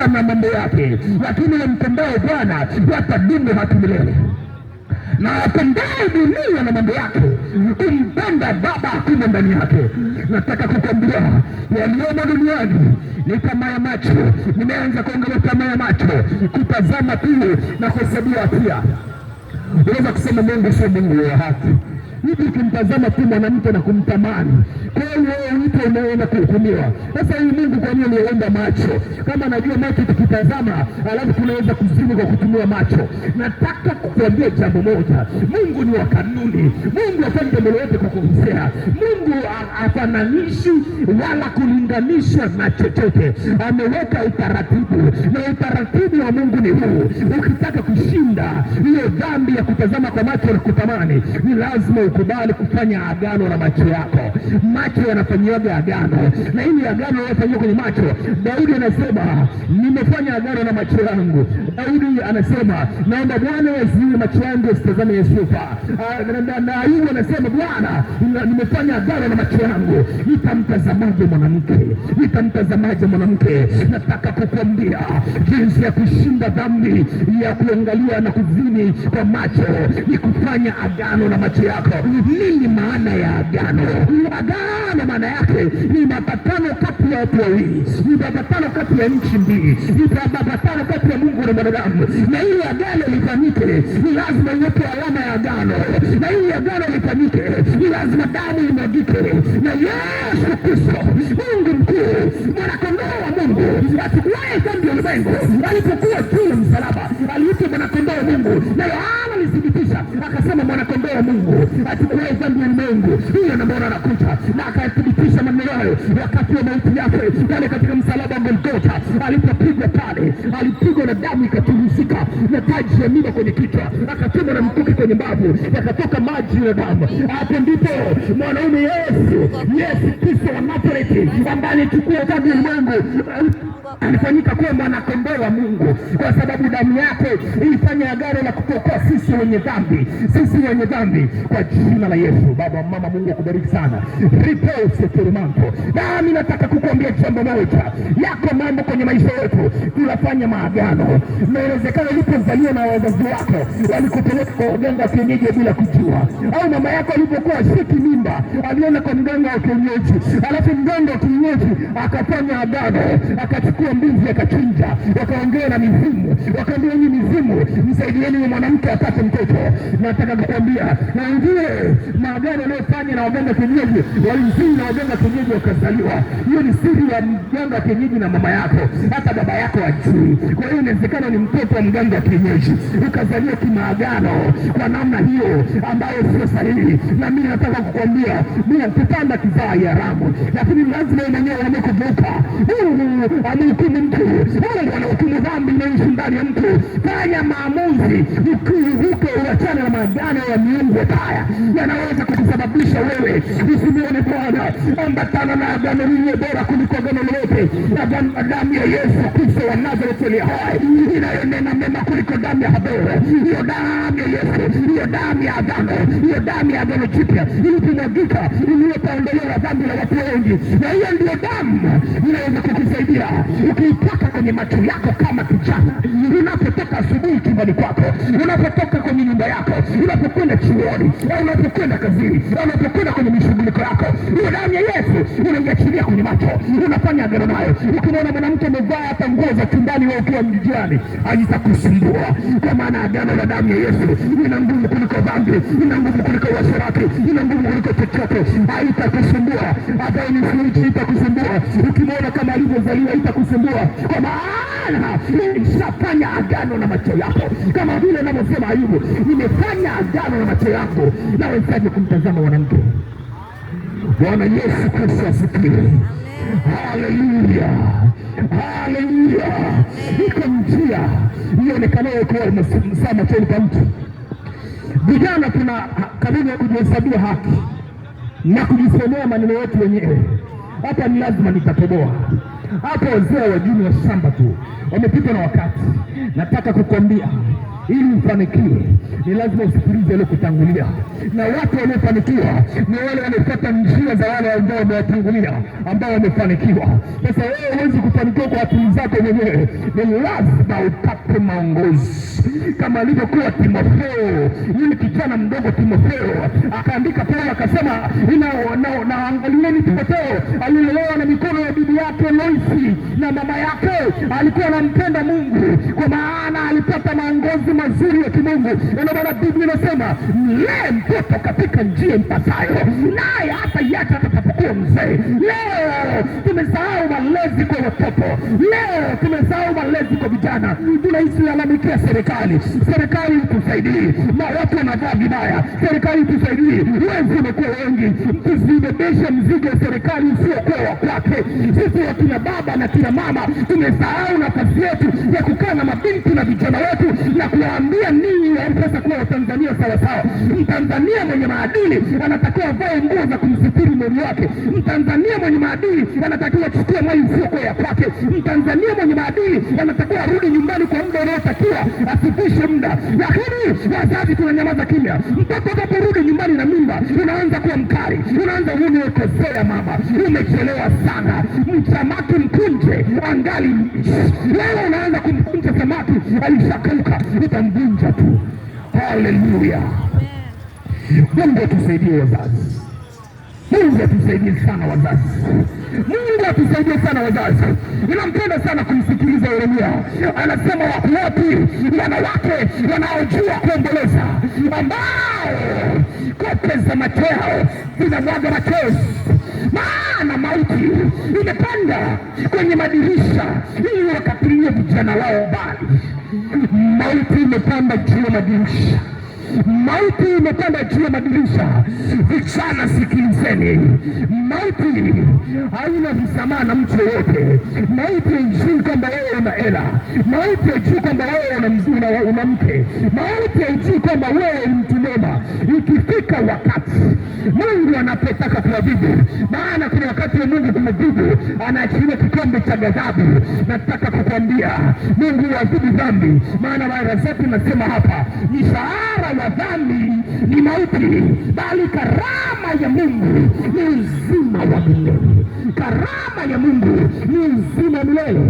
na mambo yake, lakini wampendao Bwana watadumu hata milele. Na apendaye dunia na mambo yake, kumpenda Baba hakuna ndani yake. Nataka kukwambia yaliyomo duniani ni tamaa ya macho. Nimeanza kuongelea tamaa ya macho, kutazama tu na kuhesabia hatia. Unaweza kusema Mungu sio Mungu wa haki. Hivi ukimtazama tu mwanamke na kumtamani, kwa hiyo mtu unaona kuhukumiwa. Sasa hii Mungu kwa nini aliomba macho? Kama najua macho tukitazama alafu tunaweza kuzini kwa kutumia macho. Nataka kukuambia jambo moja, Mungu ni wa kanuni. Mungu hafanyi jambo lolote kwa kukosea. Mungu hafananishi wala kulinganisha na chochote. Ameweka utaratibu, na utaratibu wa Mungu ni huu. Ukitaka kushinda hiyo dhambi ya kutazama kwa macho na kutamani, ni lazima ukubali kufanya agano na macho yako. Macho yanafanyiwaga agano, na hili agano linafanywa kwenye macho. Daudi anasema nimefanya agano na macho yangu. Daudi anasema naomba Bwana yazuie macho yangu yasitazame Yusufa. Na Ayubu anasema Bwana, nimefanya agano na macho yangu, nitamtazamaje mwanamke? Nitamtazamaje mwanamke? Nataka kukwambia jinsi ya kushinda dhambi ya kuangalia na kuzini kwa macho ni kufanya agano na macho yako. Nini maana ya agano? Agano maana yake ni mapatano kati ya watu wawili, ni mapatano kati ya nchi mbili, ni mapatano kati ya Mungu na mwanadamu. Na ili agano lifanyike, ni lazima iwepo alama ya agano. Na ili agano lifanyike, ni lazima damu imwagike. Na Yesu Kristo, Mungu mkuu, mwanakondoo wa Mungu, asichukuaye dhambi ya ulimwengu, alipokuwa juu ya msalaba aliitwa mwanakondoo wa Mungu. Na Yohana alithibitisha akasema, mwanakondoo wa Mungu asichukuaye dhambi ya ulimwengu, huyo na mbona anakuja. Na akathibitisha maneno hayo wakati wa mauti yake pale katika msalaba wa Golgotha. Alipopigwa pale, alipigwa na damu ikatiririka na taji ya miba kwenye kichwa, akachomwa na mkuki kwenye mbavu, yakatoka maji na damu. Hapo ndipo mwanaume Yesu Kristo wa Nazareti, ambaye alichukua dhambi ya ulimwengu, alifanyika kuwa mwanakondoo wa Mungu, kwa sababu damu yake ilifanya agano la kutokoa sisi wenye dhambi, kwa jina la Yesu. Baba, mama, Mungu akubariki sana. Ripose Kirimanto. Nami nataka kukuambia jambo moja, yako mambo kwenye maisha yetu tunafanya maagano. Na inawezekana ulipozaliwa na wazazi wako walikupeleka kwa waganga wa kienyeji bila kujua, au mama yako alipokuwa shiki mimba aliona kwa mganga wa kienyeji, alafu mganga wa kienyeji akafanya agano, akachukua mbuzi akachinja, wakaongea na mizimu, wakaambia hii mizimu msaidieni mwanamke apate mtoto. Nataka kukuambia na wengine maagano yanayofanya na waganga kienyeji, walizini na waganga kienyeji wakazaliwa. Hiyo ni siri ya mganga kienyeji na mama yako, hata baba yako hajui. Kwa hiyo inawezekana ni mtoto wa mganga kienyeji ukazaliwa kimaagano kwa namna hiyo ambayo sio sahihi. Na mimi nataka kukuambia, mimi kupanda kizaa ya haramu, lakini lazima mwenyewe amekuvuka. Mungu amehukumu mtu, Mungu anahukumu dhambi inaishi ndani ya mtu. Fanya maamuzi ukivuka, uachane na maagano ya miungu haya yanaweza kukusababisha wewe usimuone Bwana. Ambatana na agano lile bora kuliko agano lolote, damu ya Yesu Kristo wa Nazareti aliye hai, inayonena mema kuliko damu ya Habel. Hiyo damu ya Yesu, hiyo damu ya agano, hiyo damu ya agano jipya ilipomwagika, iliyoondolewa dhambi la watu wengi. Na hiyo ndio damu inaweza kukusaidia ukiipaka kwenye macho yako kama kijana, unapotoka asubuhi chumbani kwako, unapotoka kwenye nyumba yako, unapokwenda chuoni, au unapokwenda kazini, au unapokwenda kwenye mishughuliko yako. Hiyo damu ya Yesu unaiachilia kwenye macho, unafanya agano nayo. Ukimwona mwanamke amevaa hata nguo za chumbani wewe ukiwa mjane, haitakusumbua, kwa maana agano la damu ya Yesu ina nguvu kuliko dhambi, ina nguvu kuliko uasherati, ina nguvu kuliko chochote. Haitakusumbua, hata ni itakusumbua. Ukimwona kama alivyozaliwa haitakusumbua, kwa maana nishafanya agano na macho yako. Kama vile anavyosema Ayubu, nimefanya agano na macho yako. Na wewe kumtazama mwanamke. Bwana Yesu Kristo asifiwe. Haleluya, haleluya. Iko njia ionekanayo kuwa imesaa machoni pa mtu. Vijana tuna kanuni ya kujihesabia haki na kujisemea maneno yetu wenyewe. Hapa ni lazima nitatoboa, Hapo wazee wa dini wa shamba tu wamepitwa na wakati. Nataka kukwambia ili ufanikiwe ni lazima usikilize ile kutangulia, na watu waliofanikiwa ni wale wanaofuata njia za wale ambao wamewatangulia, ambao wamefanikiwa. Sasa wewe huwezi kufanikiwa kwa akili zako mwenyewe, ni lazima upate maongozi, kama alivyokuwa Timotheo. Yule kijana mdogo Timotheo akaandika pale akasema, angalieni Timotheo alilelewa na mikono ya bibi yake Loisi, na mama yake alikuwa anampenda Mungu, kwa maana alipata maongozi mazuri ya kimungu. Ndio maana Biblia inasema mlee mtoto katika njia mpasayo, naye hata iacha atakapokuwa mzee. Leo tumesahau malezi kwa watoto, leo tumesahau malezi kwa vijana. Tunailalamikia serikali, serikali itusaidie. Watu wanavaa vibaya, serikali itusaidie. Wezi umekuwa wengi, tusibebeshe mzigo wa serikali usiokuwa wa kwake. Sisi wakina baba na kina mama tumesahau nafasi yetu ya kukaa na mabinti na vijana wetu na kuwaambia ninyi sasa kuwa Watanzania sawasawa. Mtanzania mwenye maadili anatakiwa avae nguo za kumsitiri mwili wake. Mtanzania mwenye maadili anatakiwa achukue mali isiyokuwa ya kwake. Mtanzania mwenye maadili anatakiwa arudi nyumbani kwa muda unaotakiwa, asifishe muda. Lakini wazazi tunanyamaza kimya. Mtoto anaporudi nyumbani na mimba, unaanza kuwa mkali, unaanza umekosea mama, umechelewa sana, msamaki mkunje angali mbichi. Leo unaanza kumkunja samaki alishakauka, utamvunja tu. Haleluya! Mungu atusaidie wazazi. Mungu atusaidie sana wazazi. Mungu atusaidie sana wazazi. Ninampenda sana kumsikiliza Yeremia. Anasema wako wapi wanawake wanaojua kuomboleza, ambao kope za macho yao zinamwaga machozi, maana mauti imepanda kwenye madirisha ili wakatilie vijana wao mbali. Mauti imepanda juu ya madirisha, mauti imepanda juu ya madirisha. Vijana sikilizeni, mauti haina msamaha na mtu yoyote. Mauti haijui kwamba wewe una hela, mauti haijui kwamba wewe una mke, mauti haijui kwamba wewe ni mtu mwema. Ikifika wakati Mungu anapotaka kuadhibu, maana kuna wakati wa Mungu kuadhibu, anaachilia kikombe cha ghadhabu. Nataka kukwambia Mungu huadhibu dhambi, maana mara zote nasema hapa, mishahara ya dhambi ni mauti, bali karama ya Mungu ni uzima wa milele. Karama ya Mungu ni uzima wa milele.